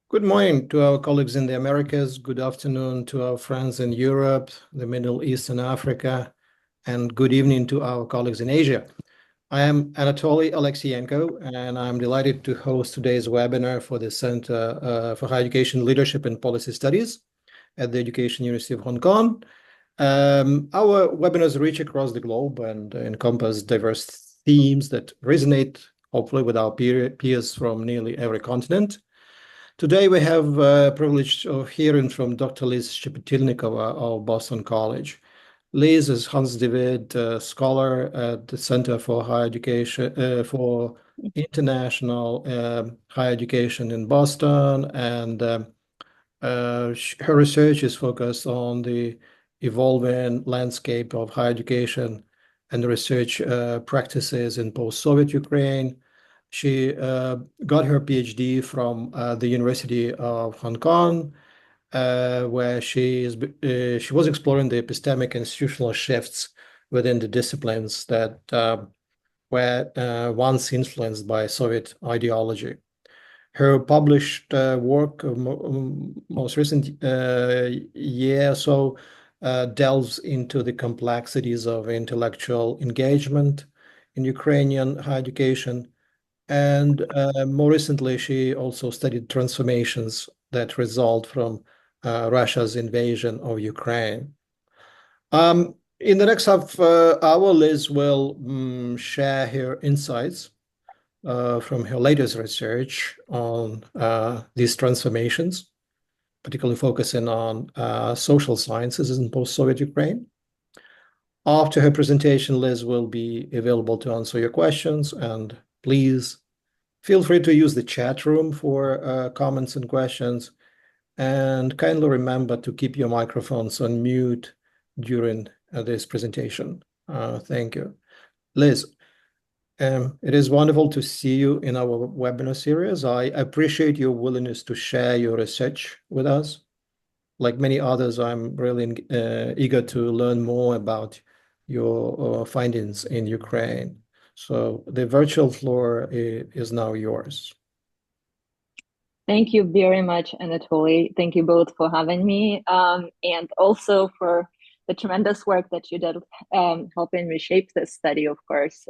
Good morning to our colleagues in the Americas. Good afternoon to our friends in Europe, the Middle East, and Africa, and good evening to our colleagues in Asia. I am Anatoly Alexeyenko, and I'm delighted to host today's webinar for the Center for Higher Education Leadership and Policy Studies at the Education University of Hong Kong. Our webinars reach across the globe and encompass diverse themes that resonate, hopefully, with our peers from nearly every continent. Today, we have the privilege of hearing from Dr. Liz Shepetilnikova of Boston College. Liz is Hans David Scholar at the Center for Higher Education for International Higher Education in Boston, and her research is focused on the evolving landscape of higher education and research practices in post-Soviet Ukraine. She got her PhD from the University of Hong Kong, where she was exploring the epistemic and institutional shifts within the disciplines that were once influenced by Soviet ideology. Her published work, most recent year or so, delves into the complexities of intellectual engagement in Ukrainian higher education. And more recently, she also studied transformations that result from Russia's invasion of Ukraine. In the next half hour, Liz will share her insights from her latest research on these transformations, particularly focusing on social sciences in post-Soviet Ukraine. After her presentation, Liz will be available to answer your questions, and please feel free to use the chat room for comments and questions, and kindly remember to keep your microphones on mute during this presentation. Thank you. Liz, it is wonderful to see you in our webinar series. I appreciate your willingness to share your research with us. Like many others, I'm really eager to learn more about your findings in Ukraine. So the virtual floor is now yours. Thank you very much, Anatoly. Thank you both for having me, and also for the tremendous work that you did helping reshape this study, of course.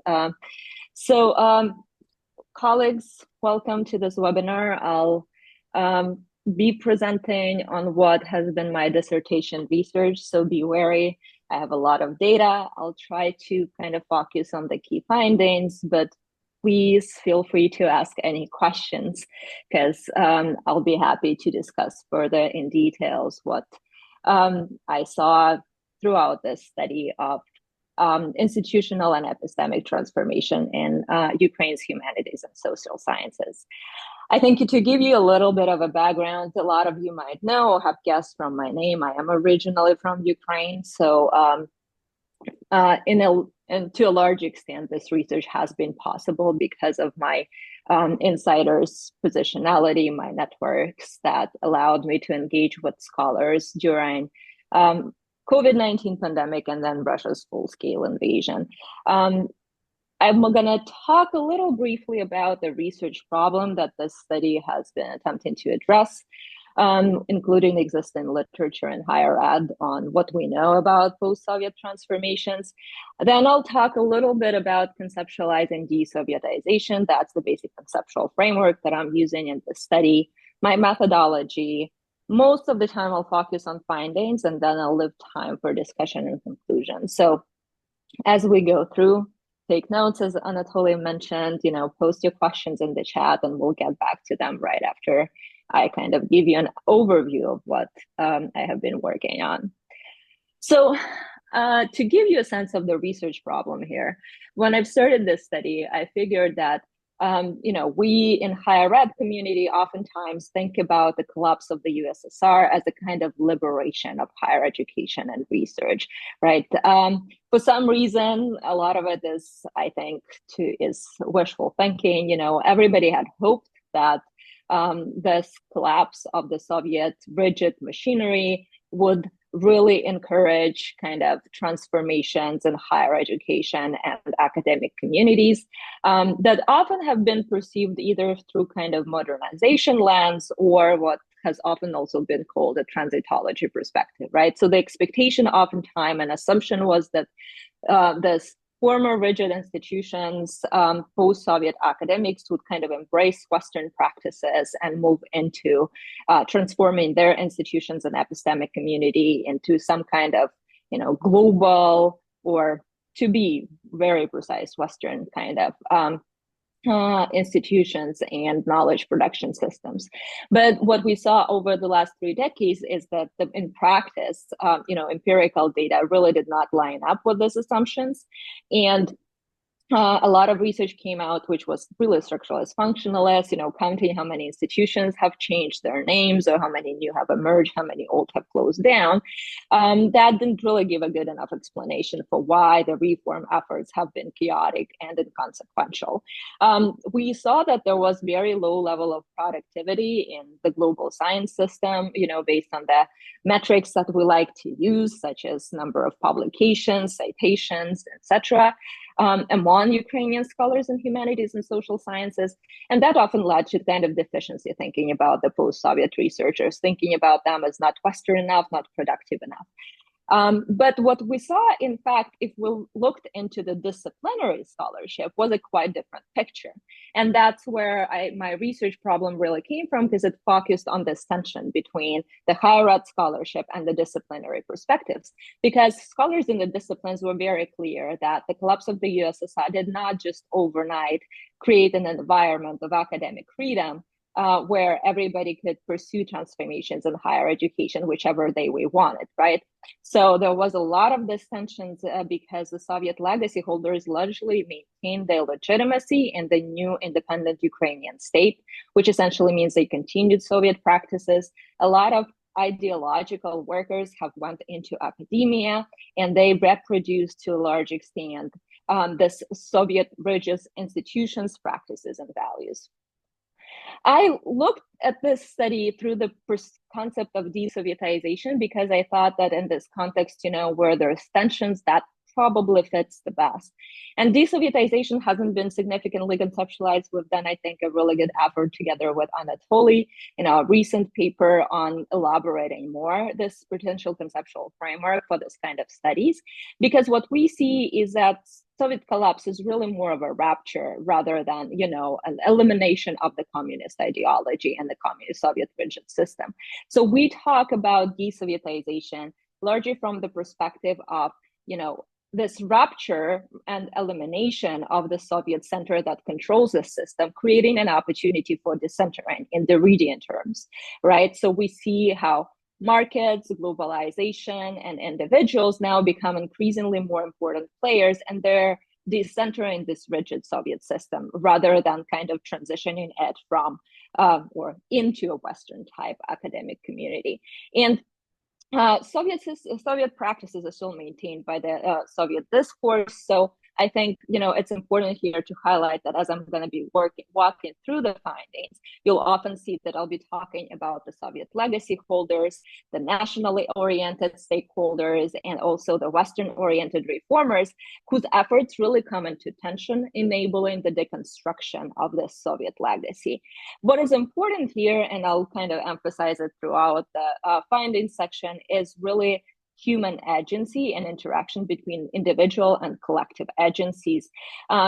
Colleagues, welcome to this webinar. I'll be presenting on what has been my dissertation research, so be wary. I have a lot of data. I'll try to kind of focus on the key findings, but please feel free to ask any questions because I'll be happy to discuss further in details what I saw throughout this study of institutional and epistemic transformation in Ukraine's humanities and social sciences. I think to give you a little bit of a background, a lot of you might know or have guessed from my name, I am originally from Ukraine. So and to a large extent, this research has been possible because of my insider's positionality, my networks that allowed me to engage with scholars during COVID-19 pandemic and then Russia's full-scale invasion. I'm going to talk a little briefly about the research problem that this study has been attempting to address, including existing literature in higher ed on what we know about post-Soviet transformations. Then I'll talk a little bit about conceptualizing de-Sovietization. That's the basic conceptual framework that I'm using in the study, my methodology. Most of the time I'll focus on findings, and then I'll leave time for discussion and conclusion. So as we go through, take notes, as Anatoly mentioned, post your questions in the chat and we'll get back to them right after I kind of give you an overview of what I have been working on. So to give you a sense of the research problem here, when I've started this study, I figured that we in higher ed community oftentimes think about the collapse of the USSR as a kind of liberation of higher education and research, right? For some reason, a lot of it is, I think, is wishful thinking. Everybody had hoped that this collapse of the Soviet rigid machinery would really encourage kind of transformations in higher education and academic communities that often have been perceived either through kind of modernization lens or what has often also been called a transitology perspective, right? So the expectation oftentimes and assumption was that this former rigid institutions, post-Soviet academics would kind of embrace Western practices and move into transforming their institutions and epistemic community into some kind of, global, or to be very precise, Western kind of institutions and knowledge production systems. But what we saw over the last 3 decades is that in practice, empirical data really did not line up with these assumptions. And a lot of research came out, which was really structuralist, functionalist, counting how many institutions have changed their names or how many new have emerged, how many old have closed down. That didn't really give a good enough explanation for why the reform efforts have been chaotic and inconsequential. We saw that there was very low level of productivity in the global science system, based on the metrics that we like to use, such as number of publications, citations, etc., among Ukrainian scholars in humanities and social sciences. And that often led to kind of deficiency thinking about the post-Soviet researchers, thinking about them as not Western enough, not productive enough. But what we saw, in fact, if we looked into the disciplinary scholarship, was a quite different picture. And that's where my research problem really came from, because it focused on this tension between the higher ed scholarship and the disciplinary perspectives. Because scholars in the disciplines were very clear that the collapse of the USSR did not just overnight create an environment of academic freedom, where everybody could pursue transformations in higher education, whichever they wanted, right? So there was a lot of these tensions because the Soviet legacy holders largely maintained their legitimacy in the new independent Ukrainian state, which essentially means they continued Soviet practices. A lot of ideological workers have went into academia, and they reproduced to a large extent this Soviet rigid institutions, practices, and values. I looked at this study through the concept of de-Sovietization because I thought that in this context, where there's tensions, that probably fits the best. And de-Sovietization hasn't been significantly conceptualized. We've done, I think, a really good effort together with Anatoly in our recent paper on elaborating more this potential conceptual framework for this kind of studies. Because what we see is that Soviet collapse is really more of a rupture rather than, an elimination of the communist ideology and the communist Soviet rigid system. So we talk about de-Sovietization largely from the perspective of, this rupture and elimination of the Soviet center that controls the system, creating an opportunity for decentering in Derridian terms, right? So we see how markets, globalization, and individuals now become increasingly more important players, and they're decentering this rigid Soviet system rather than kind of transitioning it from or into a Western type academic community. And Soviet practices are still maintained by the Soviet discourse. So I think, it's important here to highlight that as I'm going to be walking through the findings, you'll often see that I'll be talking about the Soviet legacy holders, the nationally oriented stakeholders, and also the Western oriented reformers whose efforts really come into tension, enabling the deconstruction of the Soviet legacy. What is important here, and I'll kind of emphasize it throughout the findings section, is really human agency and interaction between individual and collective agencies,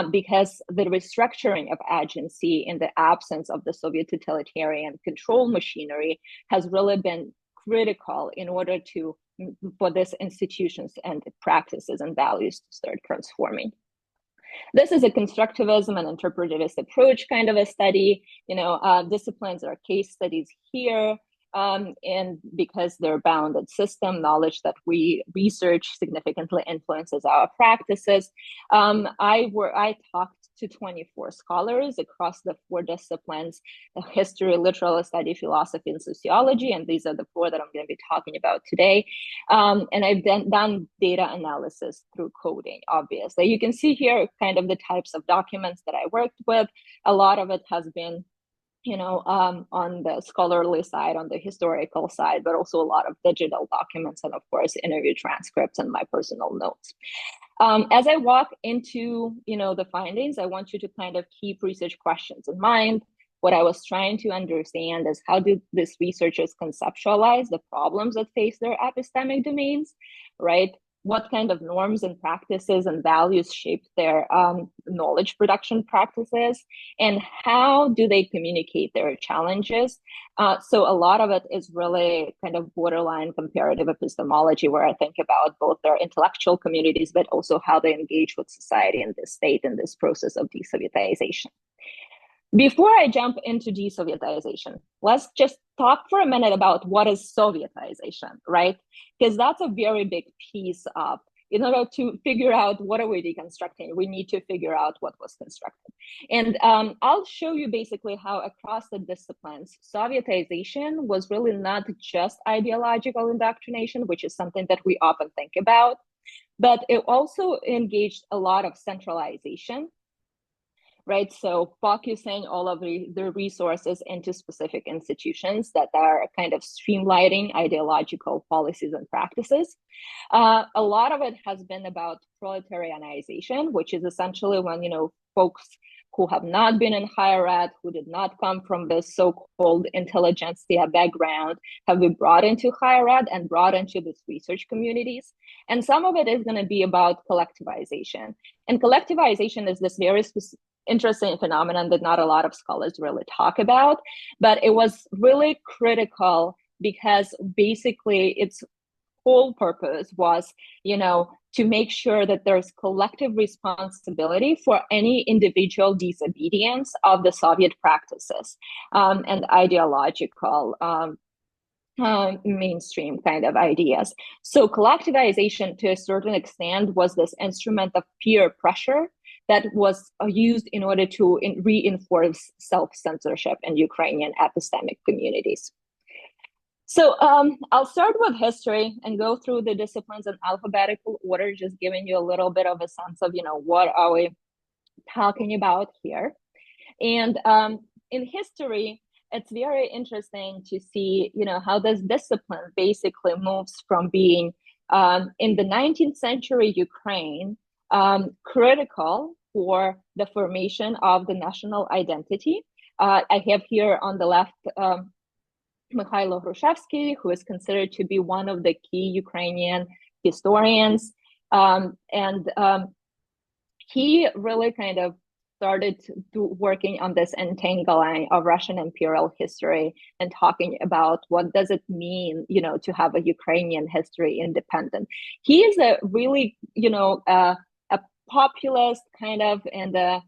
because the restructuring of agency in the absence of the Soviet totalitarian control machinery has really been critical in order for these institutions and practices and values to start transforming. This is a constructivism and interpretivist approach kind of a study. Disciplines are case studies here. And because they're bounded system, knowledge that we research significantly influences our practices. I talked to 24 scholars across the 4 disciplines: history, literary study, philosophy, and sociology. And these are the 4 that I'm going to be talking about today. And I've done data analysis through coding, obviously. You can see here kind of the types of documents that I worked with. A lot of it has been on the scholarly side, on the historical side, but also a lot of digital documents and, of course, interview transcripts and my personal notes. As I walk into, the findings, I want you to kind of keep research questions in mind. What I was trying to understand is how do these researchers conceptualize the problems that face their epistemic domains, right? What kind of norms and practices and values shape their knowledge production practices, and how do they communicate their challenges? So a lot of it is really kind of borderline comparative epistemology, where I think about both their intellectual communities, but also how they engage with society and the state in this process of de-Sovietization. Before I jump into de-Sovietization, let's just talk for a minute about what is Sovietization, right? Because that's a very big piece of, in order to figure out what are we deconstructing, we need to figure out what was constructed. And I'll show you basically how across the disciplines, Sovietization was really not just ideological indoctrination, which is something that we often think about, but it also engaged a lot of centralization, right? So focusing all of the resources into specific institutions that are kind of streamlining ideological policies and practices. A lot of it has been about proletarianization, which is essentially when, folks who have not been in higher ed, who did not come from the so-called intelligentsia background, have been brought into higher ed and brought into these research communities. And some of it is going to be about collectivization. And collectivization is this very interesting phenomenon that not a lot of scholars really talk about, but it was really critical because basically its whole purpose was, to make sure that there's collective responsibility for any individual disobedience of the Soviet practices and ideological mainstream kind of ideas. So collectivization, to a certain extent, was this instrument of peer pressure that was used in order to reinforce self-censorship in Ukrainian epistemic communities. So I'll start with history and go through the disciplines in alphabetical order, just giving you a little bit of a sense of, what are we talking about here. And in history, it's very interesting to see, how this discipline basically moves from being in the 19th century Ukraine critical for the formation of the national identity. I have here on the left Mikhailo Hrushevsky, who is considered to be one of the key Ukrainian historians. He really kind of started working on this entangling of Russian imperial history and talking about what does it mean, to have a Ukrainian history independent. He is a really, a populist kind of, and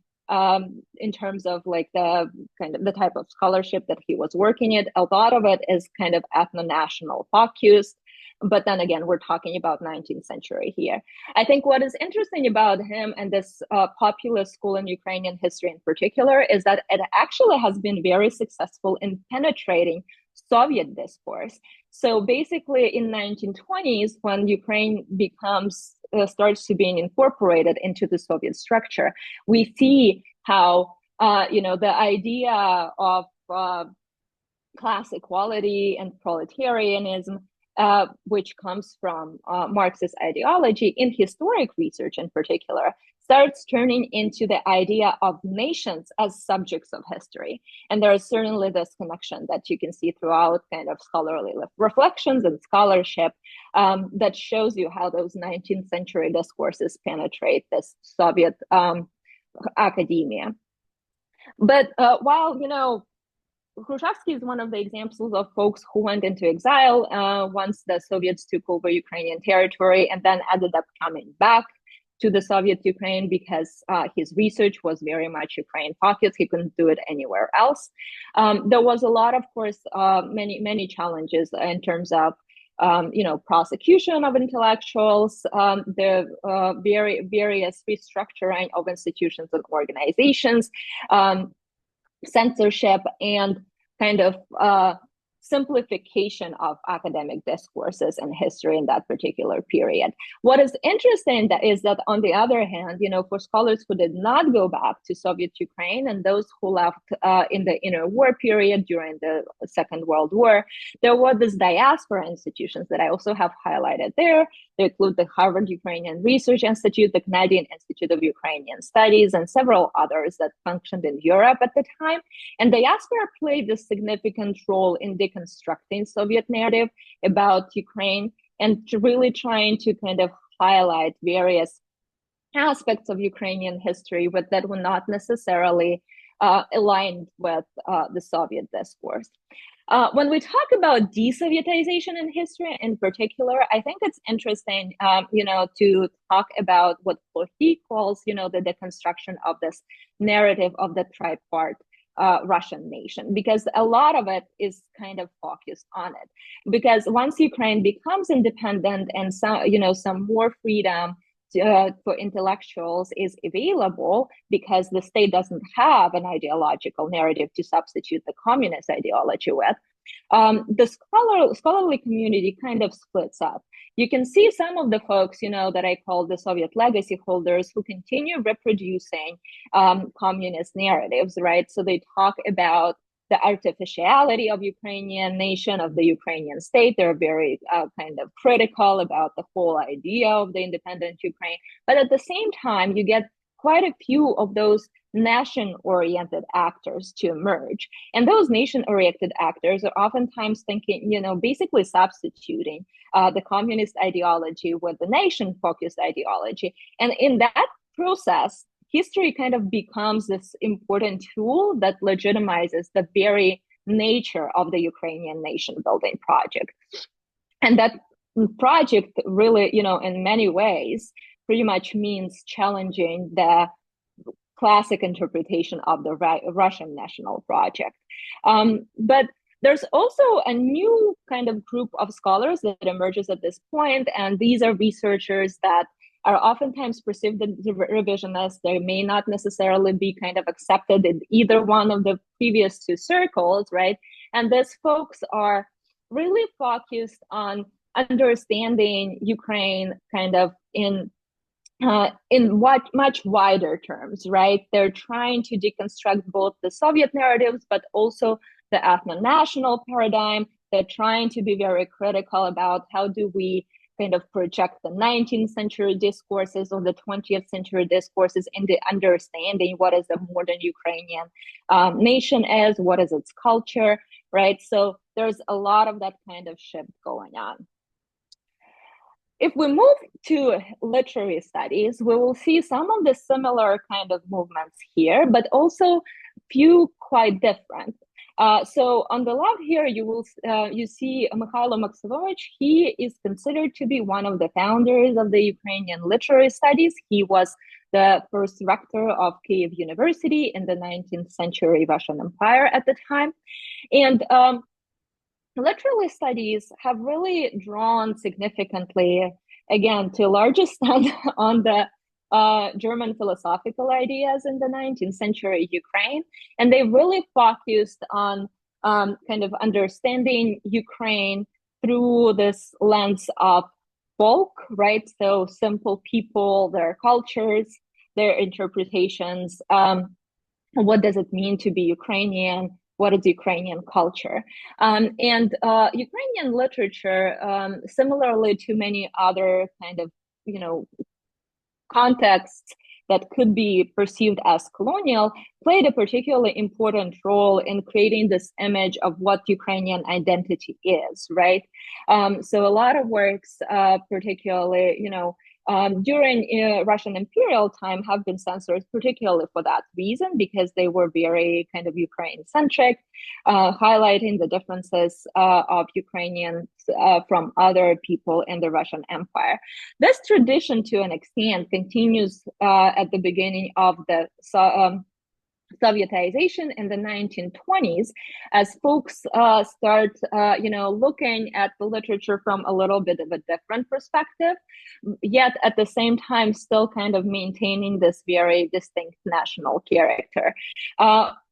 in terms of like the kind of the type of scholarship that he was working in, a lot of it is kind of ethno-national focused. But then again, we're talking about 19th century here. I think what is interesting about him and this populist school in Ukrainian history in particular is that it actually has been very successful in penetrating Soviet discourse. So basically in 1920s, when Ukraine starts to being incorporated into the Soviet structure, we see how, the idea of class equality and proletarianism, which comes from Marxist ideology in historic research in particular, starts turning into the idea of nations as subjects of history. And there is certainly this connection that you can see throughout kind of scholarly reflections and scholarship that shows you how those 19th century discourses penetrate this Soviet academia. But while, Hrushevsky is one of the examples of folks who went into exile once the Soviets took over Ukrainian territory and then ended up coming back to the Soviet Ukraine because his research was very much Ukraine focused. He couldn't do it anywhere else. There was a lot, of course, many challenges in terms of prosecution of intellectuals, the various restructuring of institutions and organizations, censorship, and kind of simplification of academic discourses and history in that particular period. What is interesting is that on the other hand, for scholars who did not go back to Soviet Ukraine and those who left in the interwar period during the Second World War, there were these diaspora institutions that I also have highlighted there. They include the Harvard Ukrainian Research Institute, the Canadian Institute of Ukrainian Studies, and several others that functioned in Europe at the time. And diaspora played a significant role in deconstructing Soviet narrative about Ukraine and really trying to kind of highlight various aspects of Ukrainian history that were not necessarily aligned with the Soviet discourse. When we talk about de-Sovietization in history in particular, I think it's interesting, to talk about what he calls, the deconstruction of this narrative of the tripart Russian nation, because a lot of it is kind of focused on it. Because once Ukraine becomes independent and some more freedom for intellectuals is available, because the state doesn't have an ideological narrative to substitute the communist ideology with, the scholarly community kind of splits up. You can see some of the folks, that I call the Soviet legacy holders, who continue reproducing communist narratives, right? So they talk about the artificiality of Ukrainian nation, of the Ukrainian state. They're very kind of critical about the whole idea of the independent Ukraine. But at the same time, you get quite a few of those nation-oriented actors to emerge. And those nation-oriented actors are oftentimes thinking, basically substituting the communist ideology with the nation-focused ideology. And in that process, history kind of becomes this important tool that legitimizes the very nature of the Ukrainian nation-building project. And that project really, in many ways, pretty much means challenging the classic interpretation of the Russian national project. But there's also a new kind of group of scholars that emerges at this point, and these are researchers that are oftentimes perceived as revisionists. They may not necessarily be kind of accepted in either one of the previous two circles, right? And these folks are really focused on understanding Ukraine kind of in much wider terms, right? They're trying to deconstruct both the Soviet narratives, but also the ethno-national paradigm. They're trying to be very critical about how do we kind of project the 19th century discourses or the 20th century discourses into understanding what is the modern Ukrainian nation is, what is its culture, right? So there's a lot of that kind of shift going on. If we move to literary studies, we will see some of the similar kind of movements here, but also few quite different. So on the left here, you see Mikhailo Maksimovic. He is considered to be one of the founders of the Ukrainian literary studies. He was the first rector of Kyiv University in the 19th century Russian Empire at the time. And literary studies have really drawn significantly, again, to a large extent on the German philosophical ideas in the 19th century Ukraine. And they really focused on kind of understanding Ukraine through this lens of folk, right? So simple people, their cultures, their interpretations. What does it mean to be Ukrainian? What is Ukrainian culture? And Ukrainian literature, similarly to many other kind of, contexts that could be perceived as colonial, played a particularly important role in creating this image of what Ukrainian identity is, right? So a lot of works, particularly, during Russian imperial time, have been censored, particularly for that reason, because they were very kind of Ukraine-centric, highlighting the differences of Ukrainians from other people in the Russian Empire. This tradition, to an extent, continues at the beginning of the Sovietization in the 1920s, as folks start, looking at the literature from a little bit of a different perspective, yet at the same time still kind of maintaining this very distinct national character.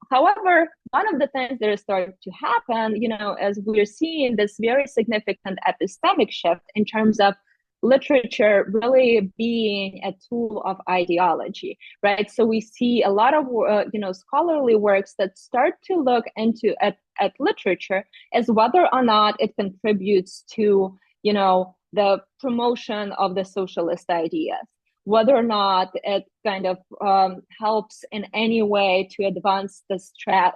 However, one of the things that is starting to happen, as we're seeing this very significant epistemic shift in terms of literature really being a tool of ideology, right? So we see a lot of scholarly works that start to look into at literature as whether or not it contributes to the promotion of the socialist ideas, whether or not it kind of helps in any way to advance the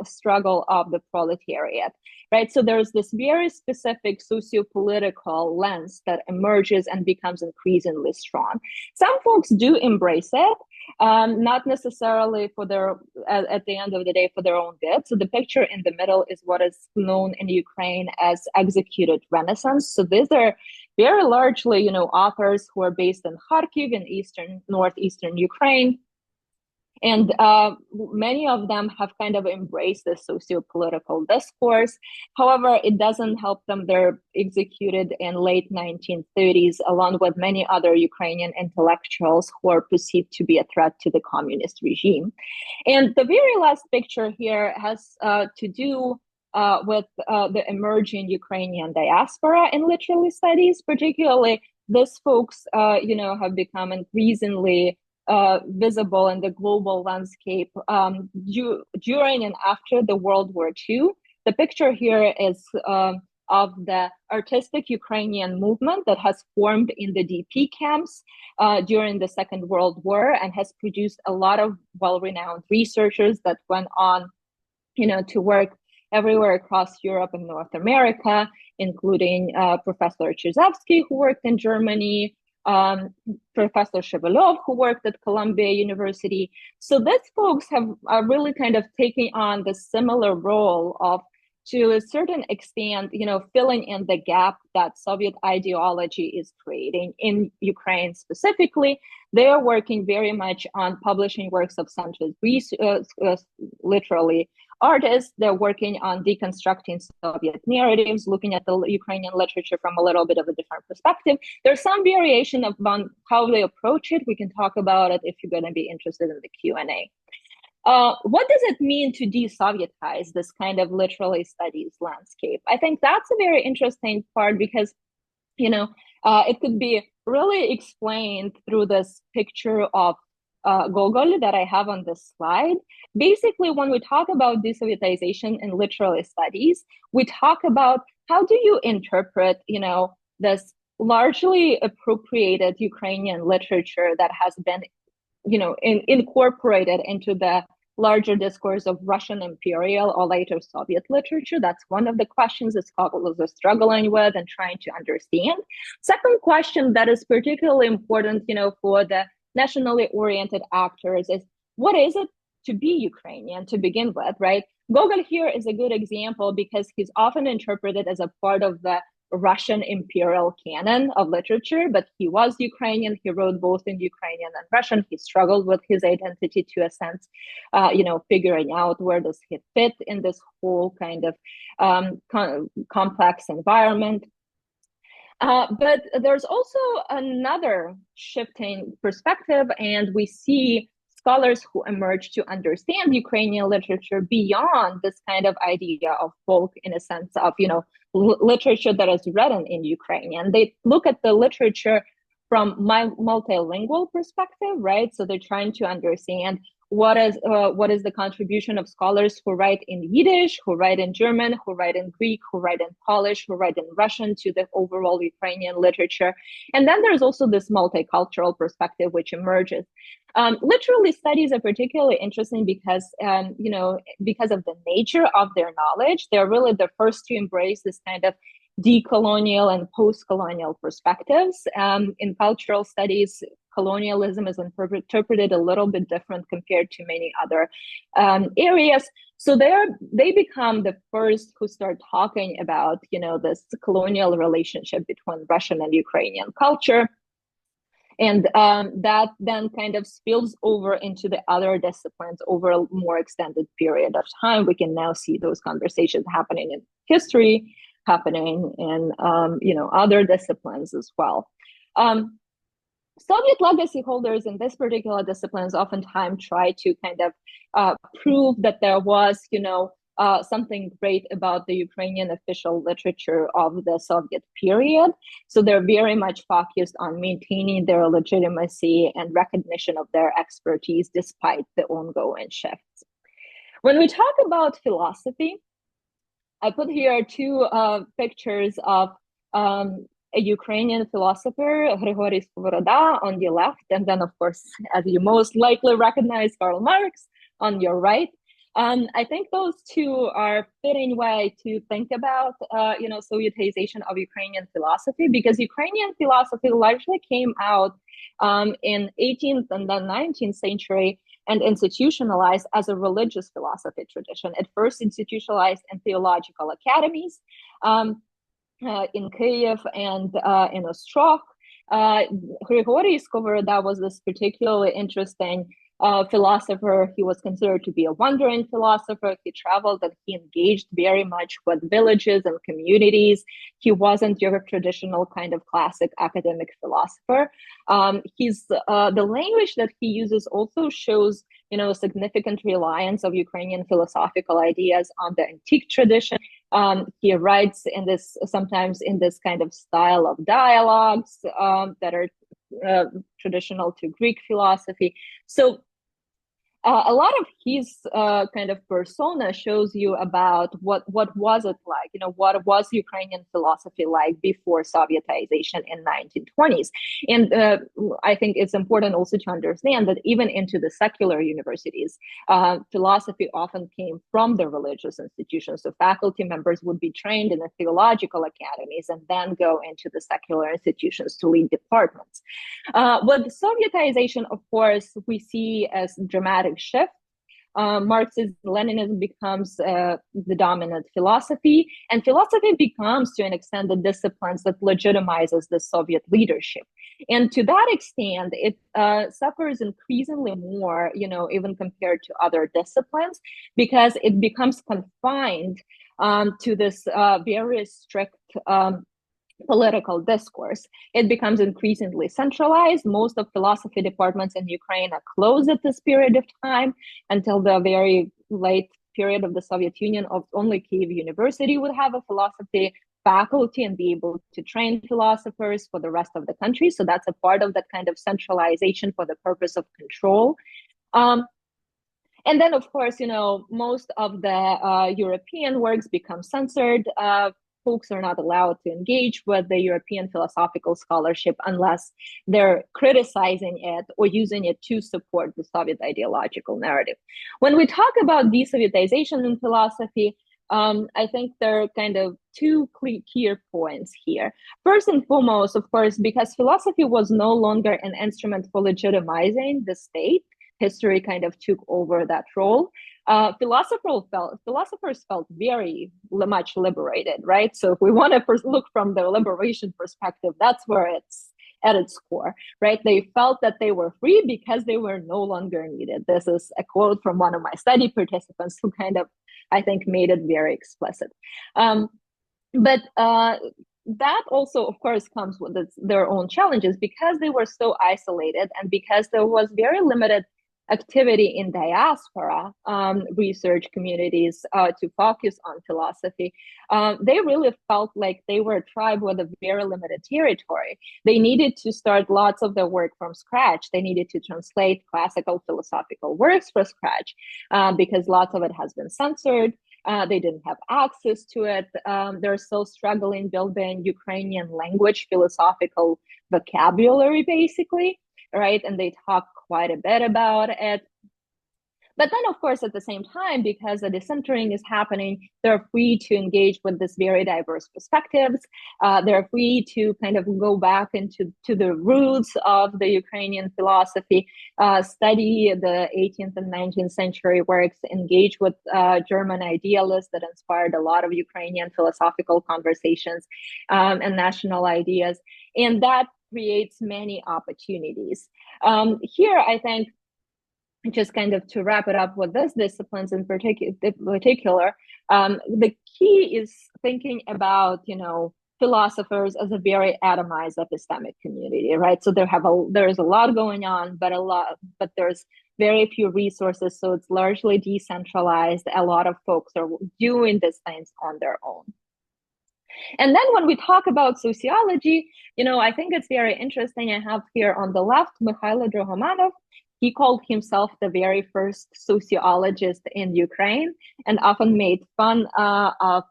struggle of the proletariat, right? So there's this very specific socio-political lens that emerges and becomes increasingly strong. Some folks do embrace it, not necessarily for their, at the end of the day, for their own good. So the picture in the middle is what is known in Ukraine as executed Renaissance. So these are very largely, authors who are based in Kharkiv in northeastern Ukraine. And many of them have kind of embraced the socio-political discourse. However, it doesn't help them. They're executed in late 1930s, along with many other Ukrainian intellectuals who are perceived to be a threat to the communist regime. And the very last picture here has to do with the emerging Ukrainian diaspora in literary studies. Particularly, these folks, have become increasingly visible in the global landscape during and after the World War II. The picture here is of the artistic Ukrainian movement that has formed in the DP camps during the Second World War and has produced a lot of well-renowned researchers that went on, to work everywhere across Europe and North America, including Professor Chizevsky, who worked in Germany, Professor Shevelov, who worked at Columbia University. So these folks are really kind of taking on the similar role of, to a certain extent, filling in the gap that Soviet ideology is creating in Ukraine specifically. They are working very much on publishing works of centrist literally artists. They're working on deconstructing Soviet narratives, looking at the Ukrainian literature from a little bit of a different perspective. There's some variation of how they approach it. We can talk about it if you're going to be interested in the Q&A. What does it mean to de-Sovietize this kind of literary studies landscape? I think that's a very interesting part because, it could be really explained through this picture of Gogol that I have on this slide. Basically, when we talk about de-Sovietization in literary studies, we talk about how do you interpret, this largely appropriated Ukrainian literature that has been, incorporated into the larger discourse of Russian imperial or later Soviet literature. That's one of the questions that scholars are struggling with and trying to understand. Second question that is particularly important, for the nationally oriented actors is what is it to be Ukrainian to begin with, right? Gogol here is a good example because he's often interpreted as a part of the Russian imperial canon of literature, but he was Ukrainian. He wrote both in Ukrainian and Russian. He struggled with his identity to a sense, figuring out where does he fit in this whole kind of complex environment. But there's also another shifting perspective, and we see scholars who emerge to understand Ukrainian literature beyond this kind of idea of folk in a sense of, literature that is written in Ukrainian. They look at the literature from my multilingual perspective, right? So they're trying to understand what is the contribution of scholars who write in Yiddish, who write in German, who write in Greek, who write in Polish, who write in Russian to the overall Ukrainian literature. And then there's also this multicultural perspective which emerges. Literary studies are particularly interesting because, because of the nature of their knowledge. They're really the first to embrace this kind of decolonial and post-colonial perspectives. In cultural studies, colonialism is interpreted a little bit different compared to many other areas. So they become the first who start talking about, this colonial relationship between Russian and Ukrainian culture. And that then kind of spills over into the other disciplines over a more extended period of time. We can now see those conversations happening in history, happening in, other disciplines as well. Soviet legacy holders in this particular disciplines oftentimes try to kind of prove that there was, something great about the Ukrainian official literature of the Soviet period. So they're very much focused on maintaining their legitimacy and recognition of their expertise despite the ongoing shifts. When we talk about philosophy, I put here two pictures of a Ukrainian philosopher, Grigory Skovoroda, on the left, and then, of course, as you most likely recognize, Karl Marx on your right. I think those two are fitting way to think about, Sovietization of Ukrainian philosophy, because Ukrainian philosophy largely came out in 18th and then 19th century and institutionalized as a religious philosophy tradition. It first institutionalized in theological academies in Kiev and in Ostrog. Grigory Skovoroda was this particularly interesting philosopher. He was considered to be a wandering philosopher. He traveled and he engaged very much with villages and communities. He wasn't your traditional kind of classic academic philosopher. The language that he uses also shows, significant reliance of Ukrainian philosophical ideas on the antique tradition. He writes sometimes in this kind of style of dialogues that are traditional to Greek philosophy. So a lot of his kind of persona shows you about what was it like, what was Ukrainian philosophy like before Sovietization in 1920s. And I think it's important also to understand that even into the secular universities, philosophy often came from the religious institutions. So faculty members would be trained in the theological academies and then go into the secular institutions to lead departments. With Sovietization, of course, we see as dramatic shift. Marxism, Leninism becomes the dominant philosophy, and philosophy becomes, to an extent, the disciplines that legitimizes the Soviet leadership. And to that extent, it suffers increasingly more, even compared to other disciplines, because it becomes confined to this very strict political discourse. It becomes increasingly centralized. Most of philosophy departments in Ukraine are closed at this period of time until the very late period of the Soviet Union. Of only Kiev University would have a philosophy faculty and be able to train philosophers for the rest of the country. So that's a part of that kind of centralization for the purpose of control. And then, of course, most of the European works become censored. Folks are not allowed to engage with the European philosophical scholarship unless they're criticizing it or using it to support the Soviet ideological narrative. When we talk about de-Sovietization in philosophy, I think there are kind of two key points here. First and foremost, of course, because philosophy was no longer an instrument for legitimizing the state, history kind of took over that role. Philosophers felt very much liberated, right? So if we want to look from the liberation perspective, that's where it's at its core, right? They felt that they were free because they were no longer needed. This is a quote from one of my study participants who kind of, I think, made it very explicit. But that also, of course, comes with their own challenges because they were so isolated and because there was very limited activity in diaspora research communities to focus on philosophy. They really felt like they were a tribe with a very limited territory. They needed to start lots of their work from scratch. They needed to translate classical philosophical works from scratch because lots of it has been censored. They didn't have access to it. They're still struggling building Ukrainian language, philosophical vocabulary, basically, right? And they talk quite a bit about it. But then, of course, at the same time, because the decentering is happening, they're free to engage with this very diverse perspectives. They're free to kind of go back into the roots of the Ukrainian philosophy, study the 18th and 19th century works, engage with German idealists that inspired a lot of Ukrainian philosophical conversations and national ideas. And that creates many opportunities. Here, I think, just kind of to wrap it up with this disciplines in particular, the key is thinking about, philosophers as a very atomized epistemic community, right? So there's a lot going on, but there's very few resources, so it's largely decentralized. A lot of folks are doing these things on their own. And then when we talk about sociology, I think it's very interesting. I have here on the left Mikhailo Drahomanov. He called himself the very first sociologist in Ukraine and often made fun of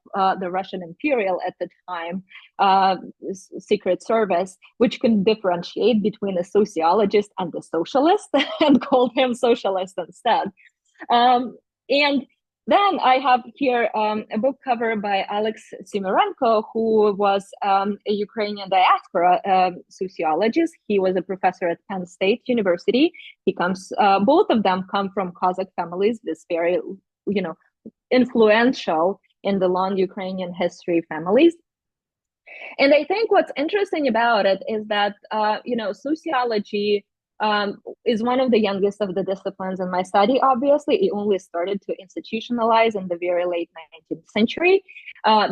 the Russian imperial at the time, secret service, which can differentiate between a sociologist and a socialist, and called him socialist instead. And then I have here a book cover by Alex Simerenko, who was a Ukrainian diaspora sociologist. He was a professor at Penn State University. Both of them come from Kazakh families, this very, influential in the long Ukrainian history families. And I think what's interesting about it is that, sociology is one of the youngest of the disciplines in my study. Obviously, it only started to institutionalize in the very late 19th century.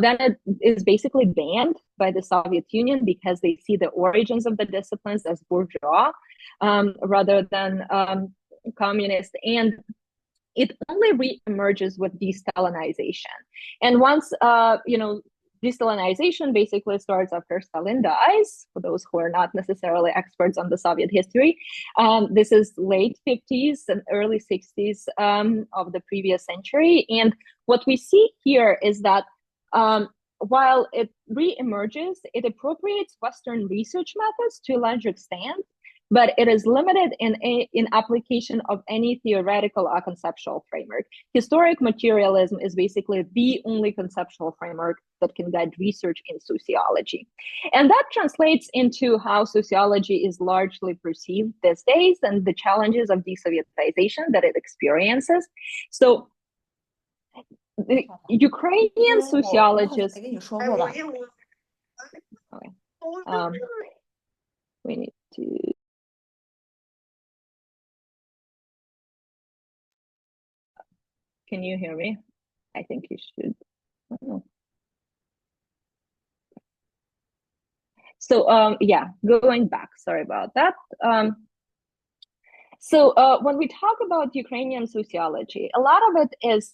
Then it is basically banned by the Soviet Union because they see the origins of the disciplines as bourgeois rather than communist. And it only re-emerges with de-Stalinization. And once, de-Stalinization basically starts after Stalin dies, for those who are not necessarily experts on the Soviet history. This is late 50s and early 60s of the previous century. And what we see here is that while it re-emerges, it appropriates Western research methods to a large extent, but it is limited in application of any theoretical or conceptual framework. Historic materialism is basically the only conceptual framework that can guide research in sociology. And that translates into how sociology is largely perceived these days and the challenges of de-Sovietization that it experiences. So the Ukrainian sociologists... we need to... Can you hear me? I think you should. So going back, sorry about that. So when we talk about Ukrainian sociology, a lot of it is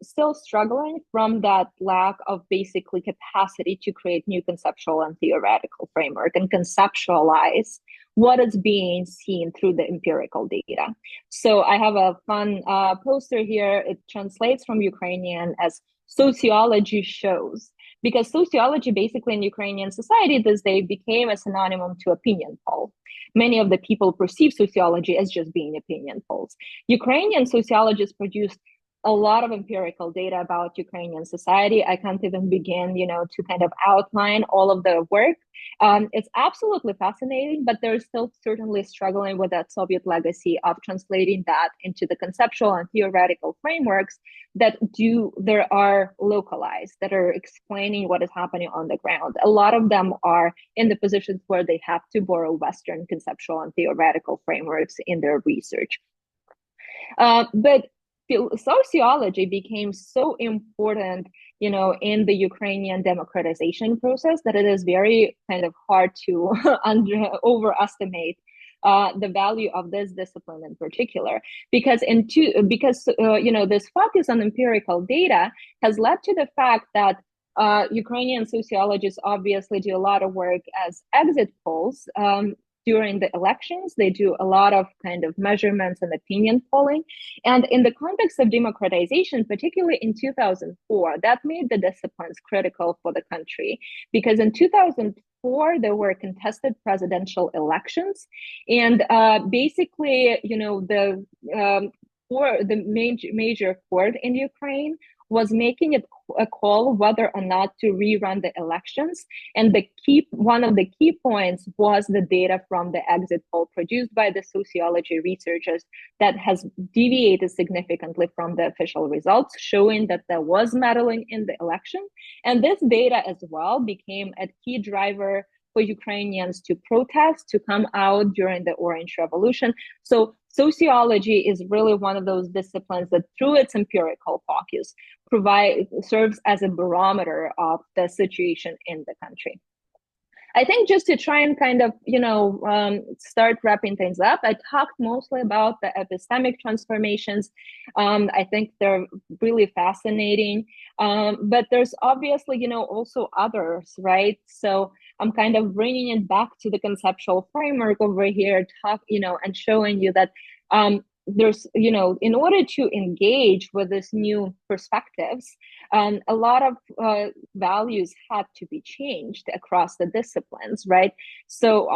still struggling from that lack of basically capacity to create new conceptual and theoretical framework and conceptualize what is being seen through the empirical data. So I have a fun poster here. It translates from Ukrainian as sociology shows, because sociology basically in Ukrainian society these days became a synonym to opinion poll. Many of the people perceive sociology as just being opinion polls. Ukrainian sociologists produced a lot of empirical data about Ukrainian society. I can't even begin, to kind of outline all of the work. It's absolutely fascinating, but they're still certainly struggling with that Soviet legacy of translating that into the conceptual and theoretical frameworks that are localized, that are explaining what is happening on the ground. A lot of them are in the positions where they have to borrow Western conceptual and theoretical frameworks in their research. But sociology became so important, in the Ukrainian democratization process that it is very kind of hard to overestimate the value of this discipline in particular, because this focus on empirical data has led to the fact that Ukrainian sociologists obviously do a lot of work as exit polls during the elections. They do a lot of kind of measurements and opinion polling. And in the context of democratization, particularly in 2004, that made the disciplines critical for the country, because in 2004, there were contested presidential elections. And basically, the major court in Ukraine was making a call whether or not to rerun the elections. And one of the key points was the data from the exit poll produced by the sociology researchers that has deviated significantly from the official results, showing that there was meddling in the election. And this data as well became a key driver for Ukrainians to protest, to come out during the Orange Revolution. So sociology is really one of those disciplines that, through its empirical focus, serves as a barometer of the situation in the country. I think just to try and kind of, start wrapping things up, I talked mostly about the epistemic transformations. I think they're really fascinating. But there's obviously, also others, right? So I'm kind of bringing it back to the conceptual framework over here, and showing you that there's, in order to engage with these new perspectives, a lot of values had to be changed across the disciplines, right? So,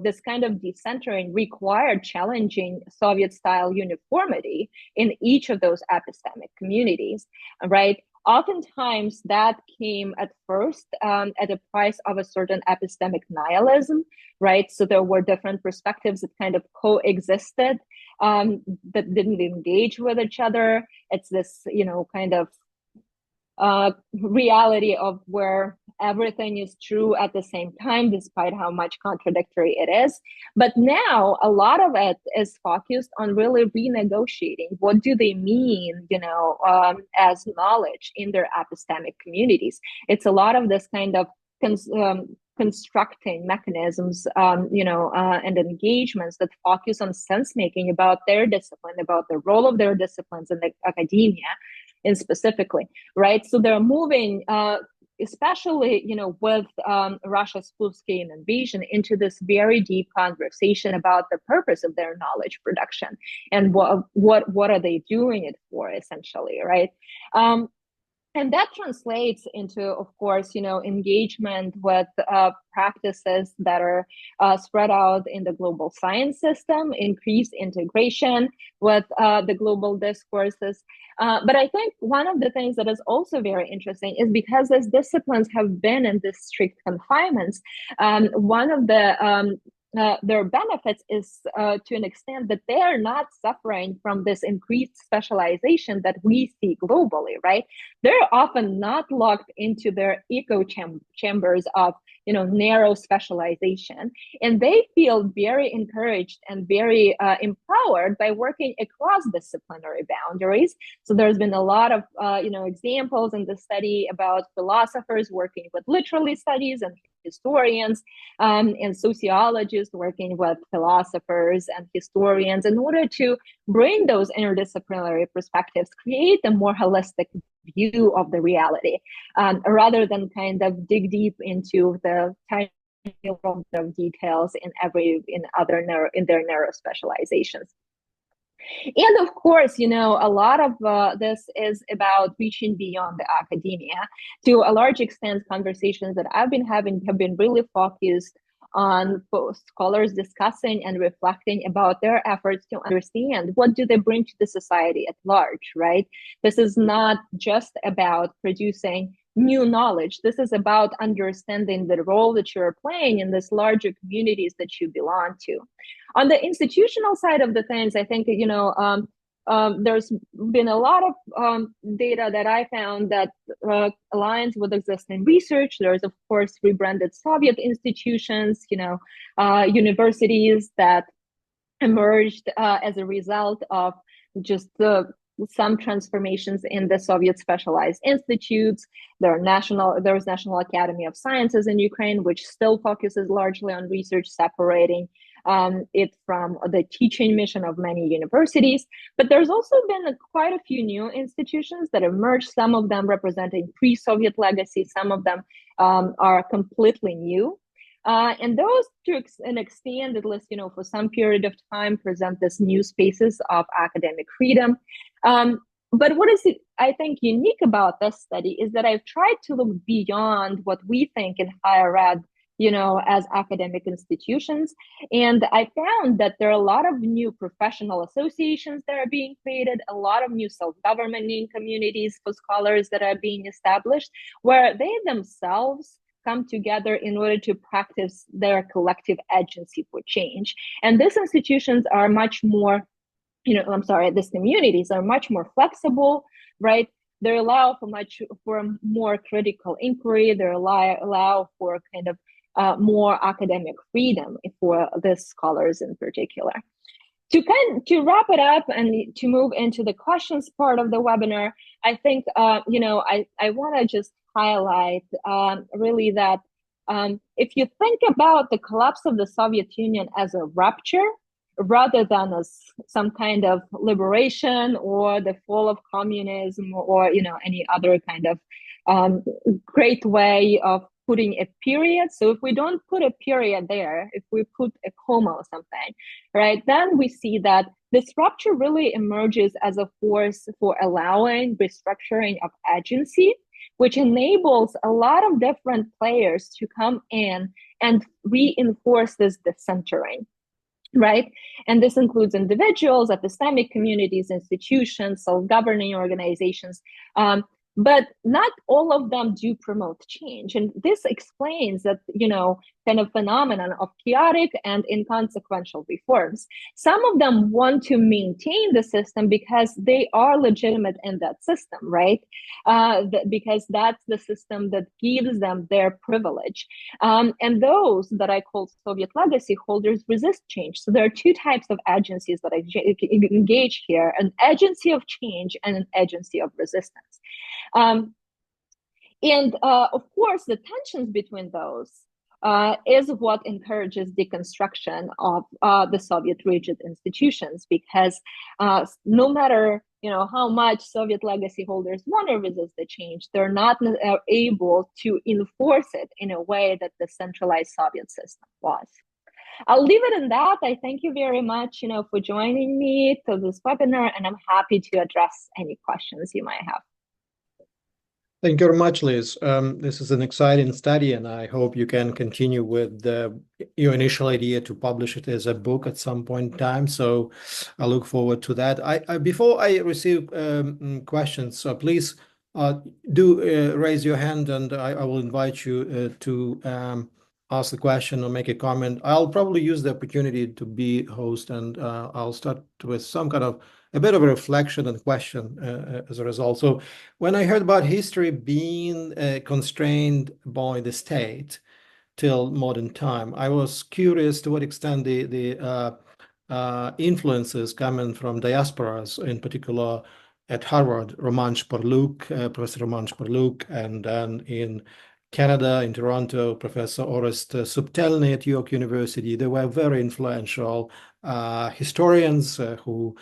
this kind of decentering required challenging Soviet-style uniformity in each of those epistemic communities, right? Oftentimes that came at first at the price of a certain epistemic nihilism, right? So there were different perspectives that kind of coexisted, that didn't engage with each other. It's this, kind of reality of where everything is true at the same time, despite how much contradictory it is. But now a lot of it is focused on really renegotiating what do they mean, as knowledge in their epistemic communities. It's a lot of this kind of constructing mechanisms, and engagements that focus on sense making about their discipline, about the role of their disciplines in the academia, and specifically, right? So they're moving, especially, with Russia's full-scale invasion, into this very deep conversation about the purpose of their knowledge production and what are they doing it for, essentially, right? And that translates into, of course, engagement with practices that are spread out in the global science system, increased integration with the global discourses. But I think one of the things that is also very interesting is because these disciplines have been in this strict confinements, one of the their benefits is to an extent that they are not suffering from this increased specialization that we see globally, right? They're often not locked into their echo chambers of narrow specialization, and they feel very encouraged and very empowered by working across disciplinary boundaries. So there's been a lot of examples in the study about philosophers working with literary studies and historians, and sociologists working with philosophers and historians in order to bring those interdisciplinary perspectives, create a more holistic view of the reality, rather than kind of dig deep into the tiny world of details in their narrow specializations. And of course, a lot of this is about reaching beyond the academia. To a large extent, conversations that I've been having have been really focused on both scholars discussing and reflecting about their efforts to understand what do they bring to the society at large, right? This is not just about producing new knowledge. This is about understanding the role that you're playing in this larger communities that you belong to. On the institutional side of the things, I think, there's been a lot of data that I found that aligns with existing research. There's, of course, rebranded Soviet institutions, universities that emerged as a result of just some transformations in the Soviet specialized institutes. There's National Academy of Sciences in Ukraine, which still focuses largely on research, separating it from the teaching mission of many universities. But there's also been quite a few new institutions that emerged, some of them representing pre-Soviet legacy, some of them are completely new. And those, to an extent, at least, for some period of time, present this new spaces of academic freedom. But what is, I think, unique about this study is that I've tried to look beyond what we think in higher ed, as academic institutions. And I found that there are a lot of new professional associations that are being created, a lot of new self-governing communities for scholars that are being established, where they themselves come together in order to practice their collective agency for change. And these institutions are much more, these communities are much more flexible, right? They allow for more critical inquiry. They allow for kind of more academic freedom for the scholars in particular. to wrap it up and to move into the questions part of the webinar, I think I want to just highlight really that if you think about the collapse of the Soviet Union as a rupture rather than as some kind of liberation or the fall of communism or any other kind of great way of putting a period. So if we don't put a period there, if we put a comma or something, right, then we see that this rupture really emerges as a force for allowing restructuring of agency, which enables a lot of different players to come in and reinforce this decentering. Right. And this includes individuals, epistemic communities, institutions, self-governing organizations. But not all of them do promote change. And this explains that, kind of phenomenon of chaotic and inconsequential reforms. Some of them want to maintain the system because they are legitimate in that system, right? Because that's the system that gives them their privilege. And those that I call Soviet legacy holders resist change. So there are two types of agencies that I engage here, an agency of change and an agency of resistance. And of course, the tensions between those is what encourages deconstruction of the Soviet rigid institutions, because no matter how much Soviet legacy holders want to resist the change, they're not able to enforce it in a way that the centralized Soviet system was. I'll leave it in that. I thank you very much, for joining me to this webinar, and I'm happy to address any questions you might have. Thank you very much, Liz. This is an exciting study, and I hope you can continue with your initial idea to publish it as a book at some point in time. So I look forward to that. Before I receive questions, so please do raise your hand, and I will invite you to ask the question or make a comment. I'll probably use the opportunity to be host, and I'll start with some kind of a bit of a reflection and question as a result. So when I heard about history being constrained by the state till modern time, I was curious to what extent the influences coming from diasporas, in particular at Harvard, Professor Roman Shparluk, and then in Canada, in Toronto, Professor Orest Subtelny at York University. They were very influential historians who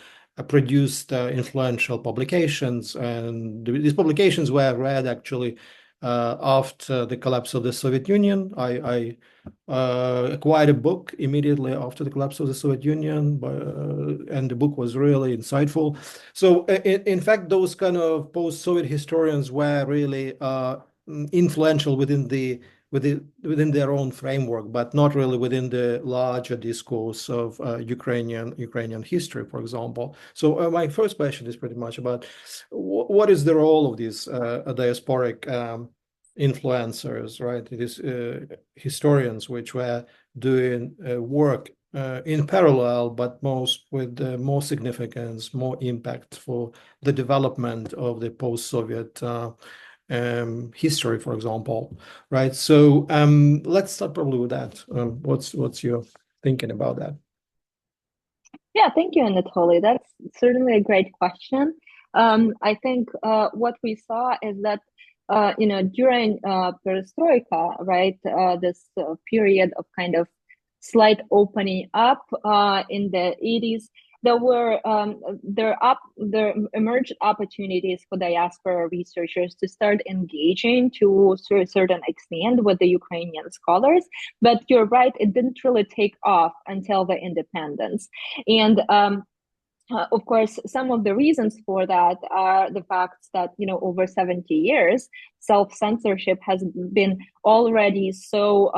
produced influential publications, and these publications were read actually after the collapse of the Soviet Union. I acquired a book immediately after the collapse of the Soviet Union, and the book was really insightful. So in fact, those kind of post-Soviet historians were really influential within their own framework, but not really within the larger discourse of Ukrainian history, for example. So my first question is pretty much about what is the role of these diasporic influencers, right? These historians which were doing work in parallel, but with more significance, more impact for the development of the post-Soviet history, for example, right? So let's start probably with that. What's your thinking about that? Yeah, thank you, Anatoly. That's certainly a great question. I think what we saw is that during perestroika, right, this period of kind of slight opening up in the 80s, there emerged opportunities for diaspora researchers to start engaging to a certain extent with the Ukrainian scholars. But you're right, it didn't really take off until the independence. And of course, some of the reasons for that are the fact that, over 70 years, self-censorship has been already so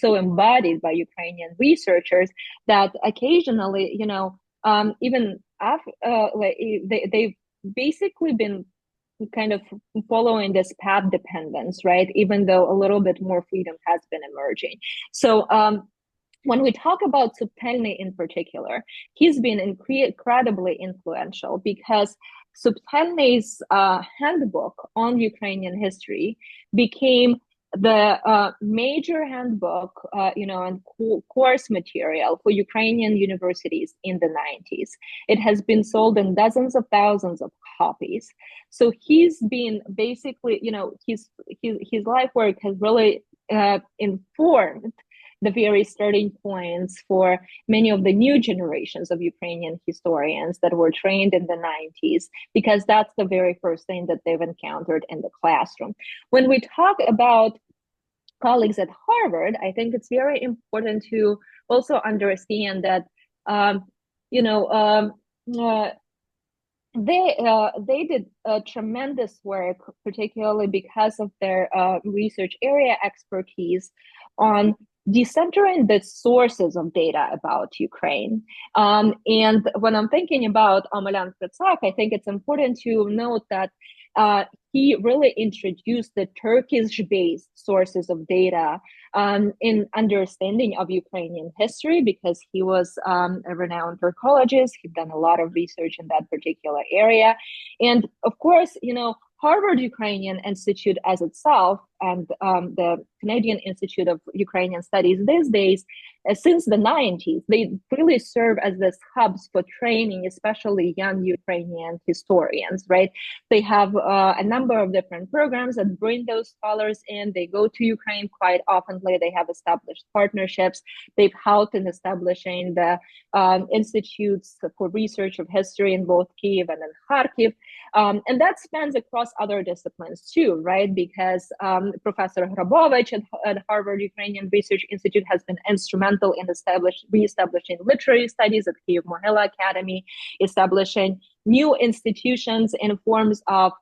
embodied by Ukrainian researchers that occasionally, even after, they've basically been kind of following this path dependence, right? Even though a little bit more freedom has been emerging. So, when we talk about Subtelny in particular, he's been incredibly influential because Subtelny's handbook on Ukrainian history became the major handbook, and course material for Ukrainian universities in the 90s. It has been sold in dozens of thousands of copies. So he's been basically, his life work has really informed the very starting points for many of the new generations of Ukrainian historians that were trained in the 90s, because that's the very first thing that they've encountered in the classroom. When we talk about colleagues at Harvard, I think it's very important to also understand that, they did tremendous work, particularly because of their research area expertise on decentering the sources of data about Ukraine. And when I'm thinking about Omelian Kretsak, I think it's important to note that he really introduced the Turkish-based sources of data in understanding of Ukrainian history, because he was a renowned Turkologist. He'd done a lot of research in that particular area. And of course, Harvard Ukrainian Institute as itself and the Canadian Institute of Ukrainian Studies these days, since the 90s, they really serve as this hubs for training, especially young Ukrainian historians, right? They have a number of different programs that bring those scholars in. They go to Ukraine quite often. They have established partnerships. They've helped in establishing the institutes for research of history in both Kyiv and in Kharkiv. And that spans across other disciplines too, right? Because Professor Hrabovich at Harvard Ukrainian Research Institute has been instrumental in reestablishing literary studies at Kyiv Mohyla Academy, establishing new institutions in forms of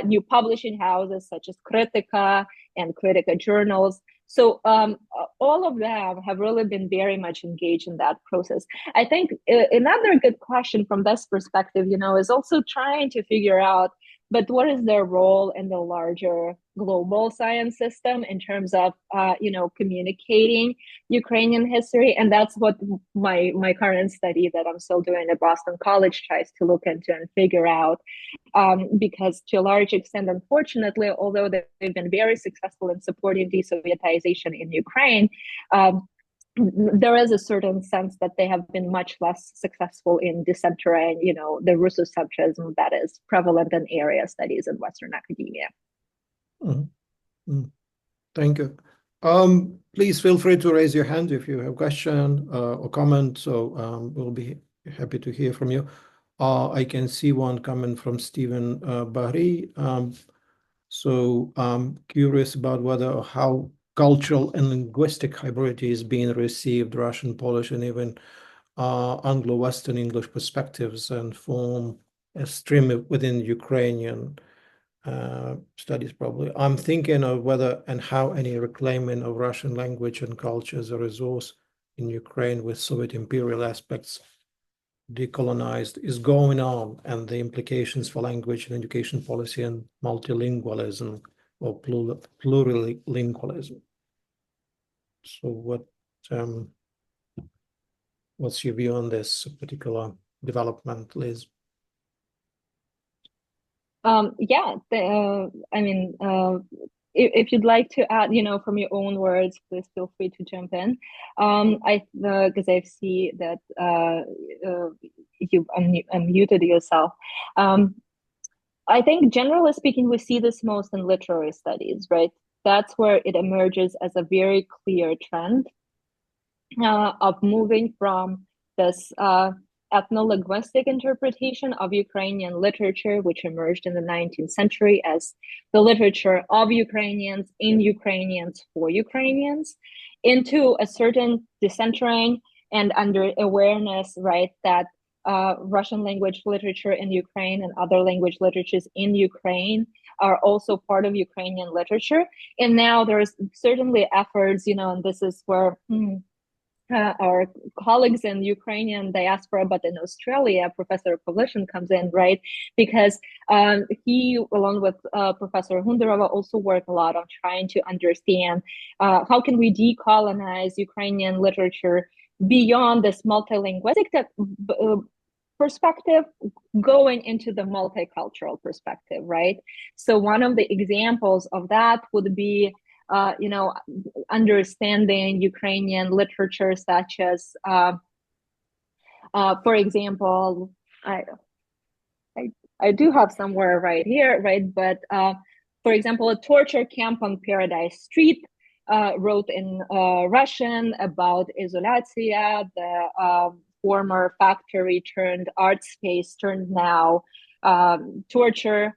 new publishing houses such as Kritika and Kritika journals. So all of them have really been very much engaged in that process. I think another good question from this perspective, is also trying to figure out, but what is their role in the larger global science system in terms of, communicating Ukrainian history? And that's what my current study that I'm still doing at Boston College tries to look into and figure out. Because to a large extent, unfortunately, although they've been very successful in supporting de-Sovietization in Ukraine, there is a certain sense that they have been much less successful in decentering, the Russocentrism that is prevalent in area studies in Western academia. Mm-hmm. Thank you. Please feel free to raise your hand if you have a question or comment. So we'll be happy to hear from you. I can see one comment from Stephen Bahri. So I'm curious about whether or how cultural and linguistic hybridity is being received, Russian, Polish, and even Anglo-Western English perspectives, and form a stream within Ukrainian studies probably. I'm thinking of whether and how any reclaiming of Russian language and culture as a resource in Ukraine with Soviet imperial aspects decolonized is going on, and the implications for language and education policy and multilingualism or plurilingualism. So what's your view on this particular development, Liz? If you'd like to add, from your own words, please feel free to jump in. Because I see that you've unmuted yourself. I think generally speaking, we see this most in literary studies, right? That's where it emerges as a very clear trend of moving from this ethno-linguistic interpretation of Ukrainian literature, which emerged in the 19th century as the literature of Ukrainians, in Ukrainians, for Ukrainians, into a certain decentering and under awareness, right, that Russian language literature in Ukraine and other language literatures in Ukraine are also part of Ukrainian literature. And now there's certainly efforts, and this is where our colleagues in Ukrainian diaspora, but in Australia, Professor Pavlishin comes in, right? Because he, along with Professor Hundarova, also work a lot on trying to understand how can we decolonize Ukrainian literature beyond this multilinguistic perspective, going into the multicultural perspective, right? So one of the examples of that would be understanding Ukrainian literature, such as, for example, I do have somewhere right here, right? But for example, a torture camp on Paradise Street wrote in Russian about Izolatia, the former factory turned art space turned now torture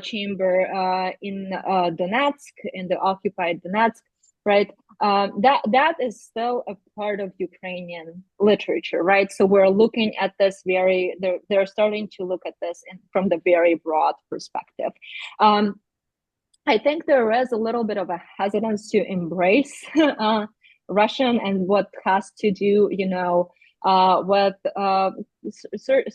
chamber in Donetsk, in the occupied Donetsk, right? That is still a part of Ukrainian literature, right? So we're looking at this they're starting to look at this from the very broad perspective. I think there is a little bit of a hesitance to embrace Russian and what has to do, with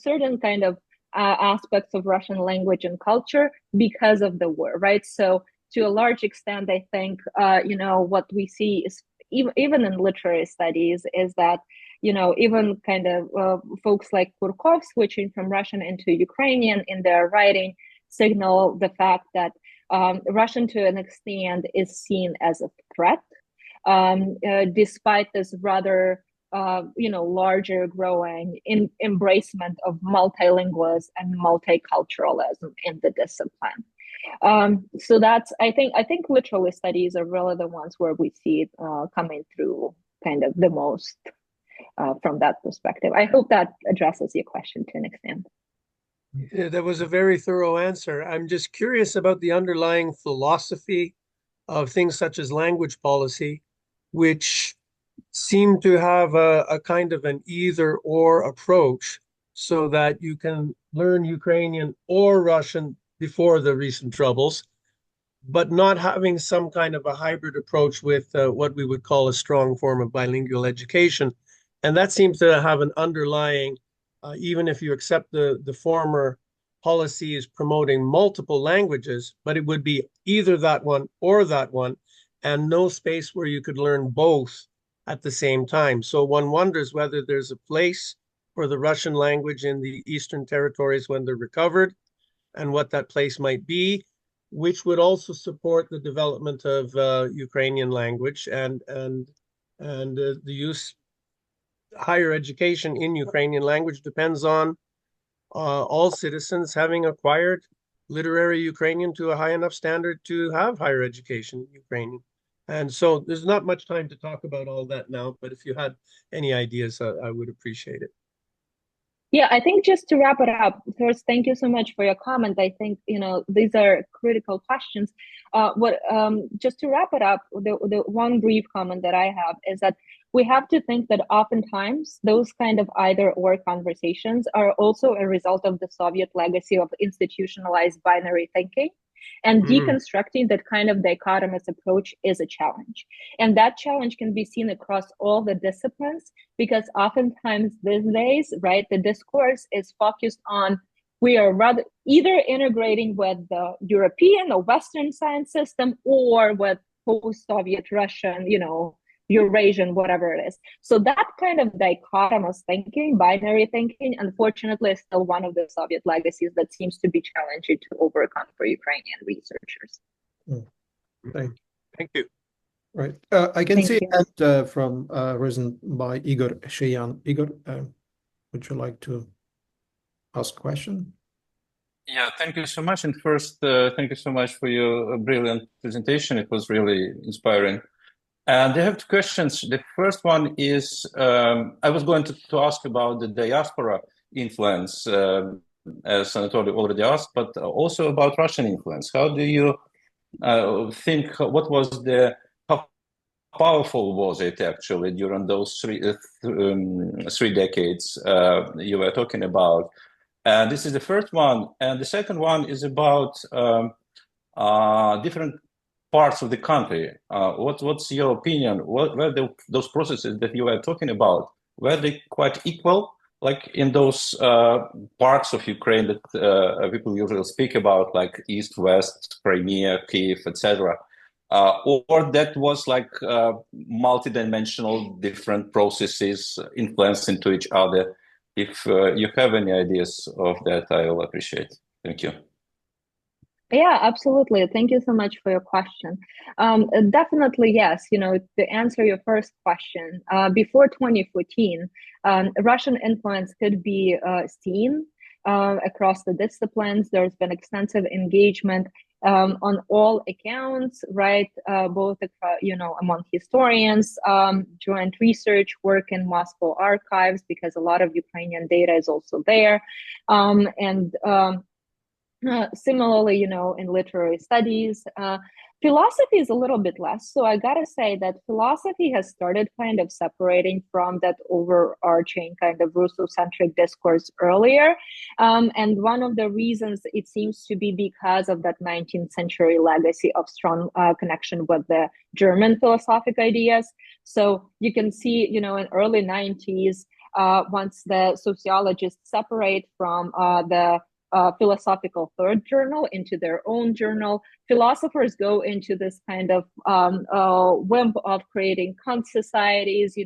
certain kind of aspects of Russian language and culture because of the war, right? So to a large extent, I think, what we see is even in literary studies is that, even kind of folks like Kurkov switching from Russian into Ukrainian in their writing signal the fact that Russian to an extent is seen as a threat, despite this rather larger growing embracement of multilingualism and multiculturalism in the discipline. So that's I think literary studies are really the ones where we see it coming through kind of the most from that perspective. I hope that addresses your question to an extent. Yeah, that was a very thorough answer. I'm just curious about the underlying philosophy of things such as language policy, which seem to have a kind of an either or approach so that you can learn Ukrainian or Russian before the recent troubles, but not having some kind of a hybrid approach with what we would call a strong form of bilingual education. And that seems to have an underlying, even if you accept the former policies promoting multiple languages, but it would be either that one or that one, and no space where you could learn both at the same time. So one wonders whether there's a place for the Russian language in the Eastern territories when they're recovered, and what that place might be, which would also support the development of Ukrainian language and the use. Higher education in Ukrainian language depends on all citizens having acquired literary Ukrainian to a high enough standard to have higher education in Ukrainian. And so there's not much time to talk about all that now, but if you had any ideas, I would appreciate it. Yeah, I think just to wrap it up, first, thank you so much for your comment. I think, these are critical questions. Just to wrap it up, the one brief comment that I have is that we have to think that oftentimes those kind of either or conversations are also a result of the Soviet legacy of institutionalized binary thinking. And deconstructing that kind of dichotomous approach is a challenge. And that challenge can be seen across all the disciplines, because oftentimes these days, right, the discourse is focused on we are rather either integrating with the European or Western science system or with post-Soviet Russian, Eurasian, whatever it is. So that kind of dichotomous thinking, binary thinking, unfortunately, is still one of the Soviet legacies that seems to be challenging to overcome for Ukrainian researchers. Thank you. Right. I can see that from risen by Igor Sheyan. Igor, would you like to ask a question? Yeah, thank you so much. And first, thank you so much for your brilliant presentation. It was really inspiring. And I have two questions. The first one is, I was going to ask about the diaspora influence, as Anatoly already asked, but also about Russian influence. How do you think, how powerful was it actually during those three decades you were talking about? And this is the first one. And the second one is about different parts of the country. What's your opinion? Were those processes that you were talking about, were they quite equal, like in those parts of Ukraine that people usually speak about, like East, West, Crimea, Kiev, etc., or that was like multidimensional, different processes influenced into each other? If you have any ideas of that, I will appreciate. Thank you. Yeah, absolutely. Thank you so much for your question. Definitely, yes. To answer your first question, before 2014, Russian influence could be seen across the disciplines. There's been extensive engagement on all accounts, right? Both, among historians, joint research work in Moscow archives, because a lot of Ukrainian data is also there, and similarly, in literary studies, philosophy is a little bit less. So I gotta say that philosophy has started kind of separating from that overarching kind of Russocentric discourse earlier. And one of the reasons it seems to be because of that 19th century legacy of strong connection with the German philosophic ideas. So you can see, in early 90s, once the sociologists separate from the philosophical third journal into their own journal, philosophers go into this kind of whim of creating Kant societies,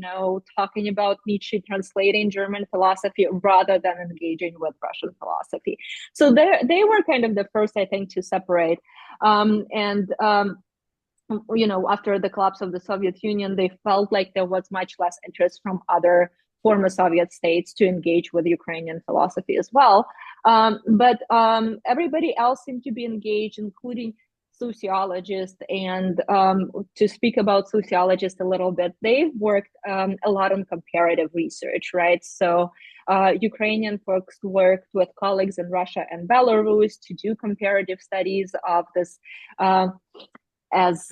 talking about Nietzsche translating German philosophy rather than engaging with Russian philosophy. So they were kind of the first, I think, to separate. After the collapse of the Soviet Union, they felt like there was much less interest from other former Soviet states to engage with Ukrainian philosophy as well. But everybody else seemed to be engaged, including sociologists. And to speak about sociologists a little bit, they've worked a lot on comparative research, right? So Ukrainian folks worked with colleagues in Russia and Belarus to do comparative studies of this as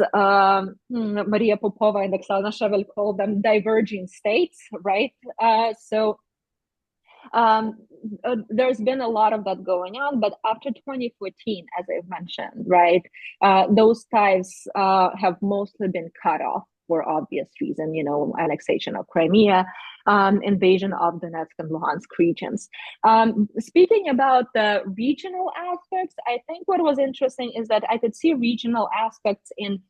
Maria Popova and Oksana Shevel called them, diverging states, right? There's been a lot of that going on, but after 2014, as I've mentioned, right, those ties have mostly been cut off for obvious reason, annexation of Crimea, invasion of Donetsk and Luhansk regions. Speaking about the regional aspects, I think what was interesting is that I could see regional aspects in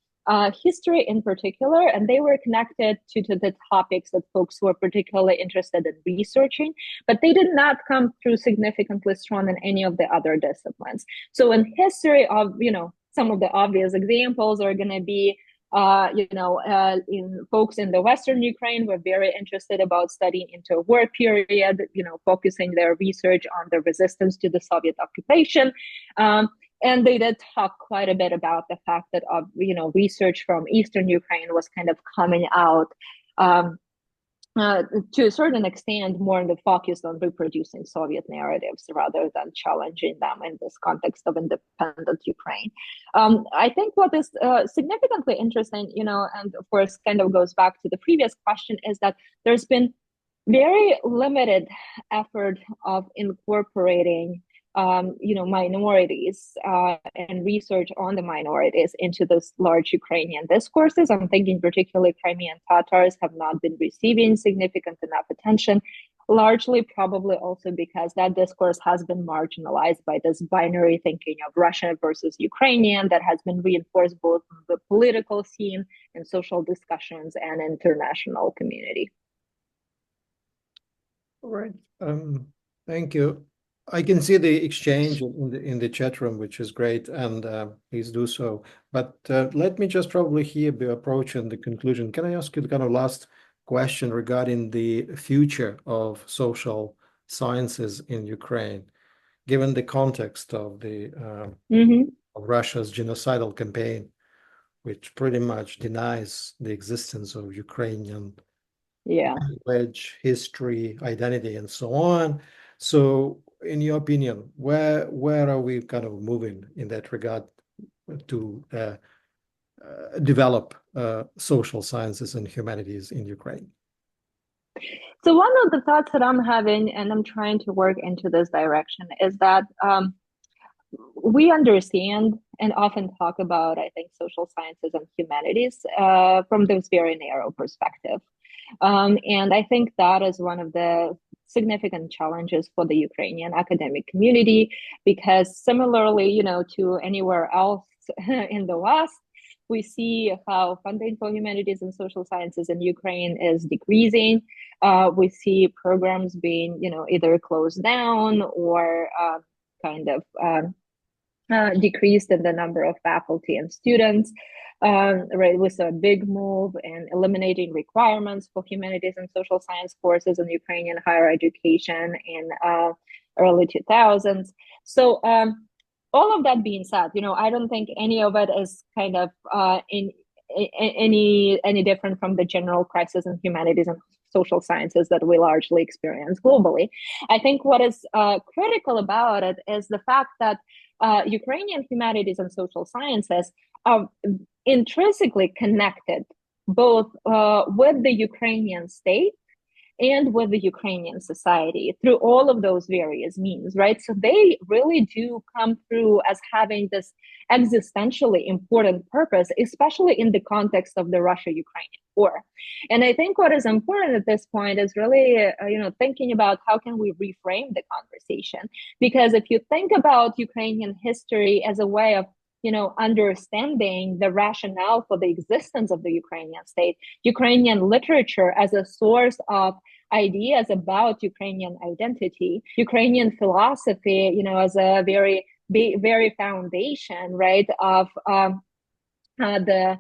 history in particular, and they were connected to the topics that folks were particularly interested in researching, but they did not come through significantly strong in any of the other disciplines. So in history of, some of the obvious examples are going to be in folks in the Western Ukraine were very interested about studying interwar period, focusing their research on the resistance to the Soviet occupation. And they did talk quite a bit about the fact that, research from Eastern Ukraine was kind of coming out to a certain extent more focused on reproducing Soviet narratives rather than challenging them in this context of independent Ukraine. I think what is significantly interesting, and of course kind of goes back to the previous question, is that there's been very limited effort of incorporating minorities and research on the minorities into those large Ukrainian discourses. I'm thinking particularly Crimean Tatars have not been receiving significant enough attention, largely probably also because that discourse has been marginalized by this binary thinking of Russian versus Ukrainian that has been reinforced both in the political scene and social discussions and international community. All right. Thank you. I can see the exchange in the chat room, which is great, and please do so. But let me just probably here be approaching the conclusion. Can I ask you the kind of last question regarding the future of social sciences in Ukraine, given the context of the of Russia's genocidal campaign, which pretty much denies the existence of Ukrainian language, history, identity, and so on. So, in your opinion, where are we kind of moving in that regard to develop social sciences and humanities in Ukraine? So one of the thoughts that I'm having, and I'm trying to work into this direction, is that we understand and often talk about, I think, social sciences and humanities from this very narrow perspective. And I think that is one of the significant challenges for the Ukrainian academic community, because similarly, to anywhere else in the West, we see how funding for humanities and social sciences in Ukraine is decreasing. We see programs being, either closed down or kind of decreased in the number of faculty and students. Right, with a big move in eliminating requirements for humanities and social science courses in Ukrainian higher education in early 2000s. So all of that being said, I don't think any of it is kind of any different from the general crisis in humanities and social sciences that we largely experience globally. I think what is critical about it is the fact that Ukrainian humanities and social sciences are intrinsically connected both with the Ukrainian state and with the Ukrainian society through all of those various means, right? So they really do come through as having this existentially important purpose, especially in the context of the Russia-Ukrainian war. And I think what is important at this point is really, thinking about how can we reframe the conversation? Because if you think about Ukrainian history as a way of understanding the rationale for the existence of the Ukrainian state, Ukrainian literature as a source of ideas about Ukrainian identity, Ukrainian philosophy, as a very, very foundation, right, of the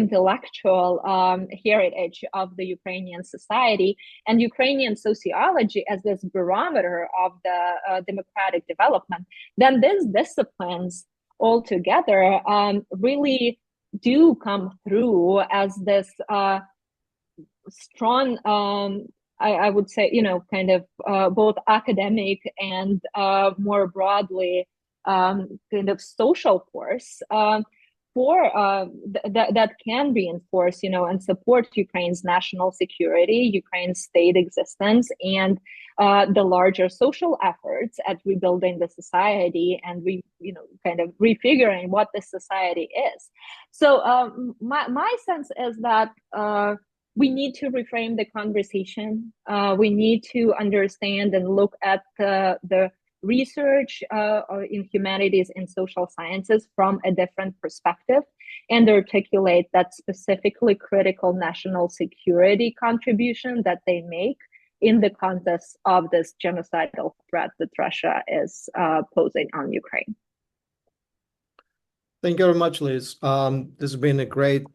intellectual heritage of the Ukrainian society, and Ukrainian sociology as this barometer of the democratic development, then these disciplines altogether really do come through as this strong, I would say, kind of both academic and more broadly kind of social force for that can reinforce, and support Ukraine's national security, Ukraine's state existence, and the larger social efforts at rebuilding the society and kind of refiguring what the society is. So my sense is that we need to reframe the conversation. We need to understand and look at the research in humanities and social sciences from a different perspective and articulate that specifically critical national security contribution that they make in the context of this genocidal threat that Russia is posing on Ukraine. Thank you very much, Liz. This has been a great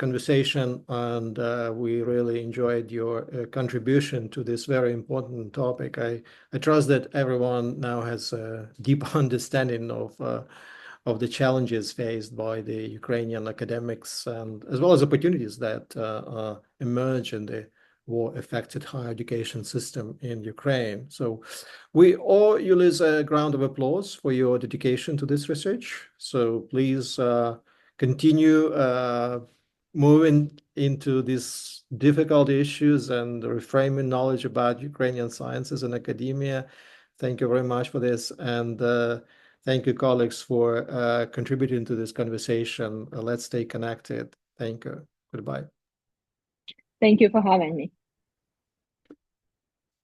conversation, and we really enjoyed your contribution to this very important topic. I trust that everyone now has a deep understanding of the challenges faced by the Ukrainian academics, and as well as opportunities that emerge in the war-affected higher education system in Ukraine. So we owe you, Liz, a round of applause for your dedication to this research. So please continue moving into these difficult issues and reframing knowledge about Ukrainian sciences and academia. Thank you very much for this. And thank you, colleagues, for contributing to this conversation. Let's stay connected. Thank you. Goodbye. Thank you for having me.